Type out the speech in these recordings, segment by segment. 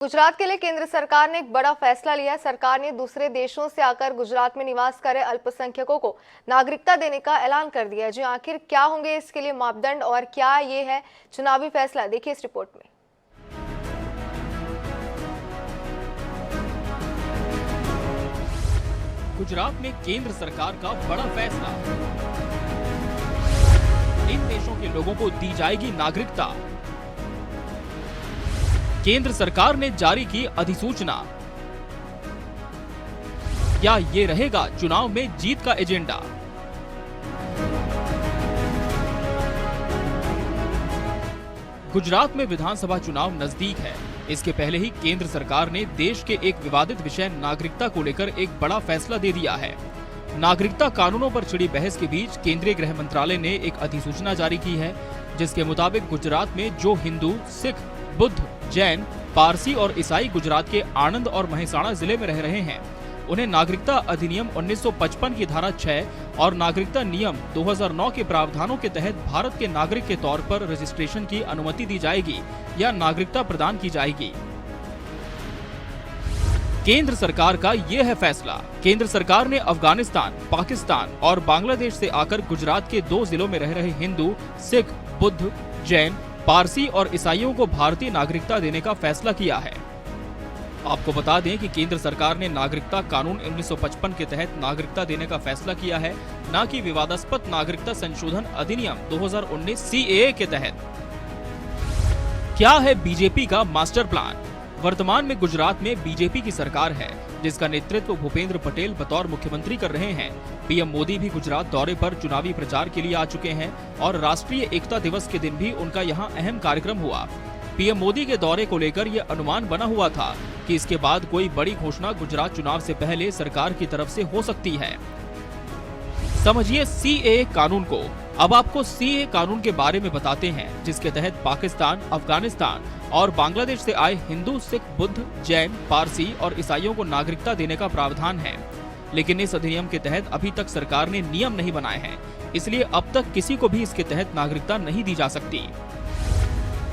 गुजरात के लिए केंद्र सरकार ने एक बड़ा फैसला लिया है। सरकार ने दूसरे देशों से आकर गुजरात में निवास कर रहे अल्पसंख्यकों को नागरिकता देने का ऐलान कर दिया है। जी आखिर क्या होंगे इसके लिए मापदंड और क्या ये है चुनावी फैसला, देखिए इस रिपोर्ट में। गुजरात में केंद्र सरकार का बड़ा फैसला। इन देशों के लोगों को दी जाएगी नागरिकता। केंद्र सरकार ने जारी की अधिसूचना। क्या ये रहेगा चुनाव में जीत का एजेंडा? गुजरात में विधानसभा चुनाव नजदीक है। इसके पहले ही केंद्र सरकार ने देश के एक विवादित विषय नागरिकता को लेकर एक बड़ा फैसला दे दिया है। नागरिकता कानूनों पर छिड़ी बहस के बीच केंद्रीय गृह मंत्रालय ने एक अधिसूचना जारी की है, जिसके मुताबिक गुजरात में जो हिंदू, सिख, बुद्ध, जैन, पारसी और ईसाई गुजरात के आणंद और महिसाणा जिले में रह रहे हैं, उन्हें नागरिकता अधिनियम 1955 की धारा 6 और नागरिकता नियम 2009 के प्रावधानों के तहत भारत के नागरिक के तौर पर रजिस्ट्रेशन की अनुमति दी जाएगी या नागरिकता प्रदान की जाएगी। केंद्र सरकार का ये है फैसला। केंद्र सरकार ने अफगानिस्तान, पाकिस्तान और बांग्लादेश से आकर गुजरात के 2 जिलों में रह रहे हिंदू, सिख, बुद्ध, जैन, पारसी और ईसाइयों को भारतीय नागरिकता देने का फैसला किया है। आपको बता दें कि केंद्र सरकार ने नागरिकता कानून 1955 के तहत नागरिकता देने का फैसला किया है, न कि विवादास्पद नागरिकता संशोधन अधिनियम 2019 CAA के तहत। क्या है बीजेपी का मास्टर प्लान? वर्तमान में गुजरात में बीजेपी की सरकार है, जिसका नेतृत्व भूपेंद्र पटेल बतौर मुख्यमंत्री कर रहे हैं। पीएम मोदी भी गुजरात दौरे पर चुनावी प्रचार के लिए आ चुके हैं और राष्ट्रीय एकता दिवस के दिन भी उनका यहां अहम कार्यक्रम हुआ। पीएम मोदी के दौरे को लेकर यह अनुमान बना हुआ था कि इसके बाद कोई बड़ी घोषणा गुजरात चुनाव से पहले सरकार की तरफ से हो सकती है। समझिए CAA कानून को। अब आपको CAA कानून के बारे में बताते हैं, जिसके तहत पाकिस्तान, अफगानिस्तान और बांग्लादेश से आए हिंदू, सिख, बुद्ध, जैन, पारसी और ईसाइयों को नागरिकता देने का प्रावधान है। लेकिन इस अधिनियम के तहत अभी तक सरकार ने नियम नहीं बनाए हैं, इसलिए अब तक किसी को भी इसके तहत नागरिकता नहीं दी जा सकती।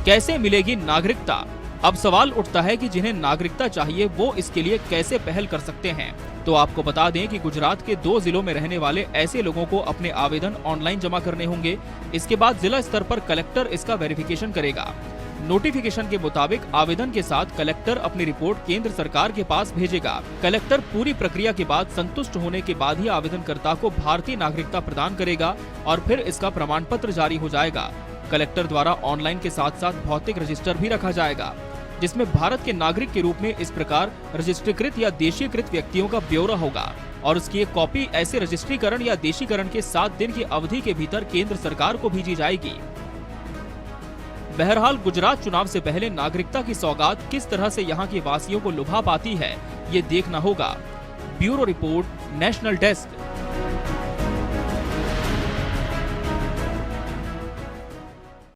कैसे मिलेगी नागरिकता? अब सवाल उठता है कि जिन्हें नागरिकता चाहिए वो इसके लिए कैसे पहल कर सकते हैं। तो आपको बता दें कि गुजरात के 2 जिलों में रहने वाले ऐसे लोगों को अपने आवेदन ऑनलाइन जमा करने होंगे। इसके बाद जिला स्तर पर कलेक्टर इसका वेरिफिकेशन करेगा। नोटिफिकेशन के मुताबिक आवेदन के साथ कलेक्टर अपनी रिपोर्ट केंद्र सरकार के पास भेजेगा। कलेक्टर पूरी प्रक्रिया के बाद संतुष्ट होने के बाद ही आवेदनकर्ता को भारतीय नागरिकता प्रदान करेगा और फिर इसका प्रमाण पत्र जारी हो जाएगा। कलेक्टर द्वारा ऑनलाइन के साथ साथ भौतिक रजिस्टर भी रखा जाएगा, जिसमें भारत के नागरिक के रूप में इस प्रकार रजिस्ट्रीकृत या देशीयकृत व्यक्तियों का ब्यौरा होगा और उसकी एक कॉपी ऐसे रजिस्ट्रीकरण या देशीकरण के 7 दिन की अवधि के भीतर केंद्र सरकार को भेजी जाएगी। बहरहाल गुजरात चुनाव से पहले नागरिकता की सौगात किस तरह से यहां के वासियों को लुभा पाती है, ये देखना होगा। Bureau report, national desk.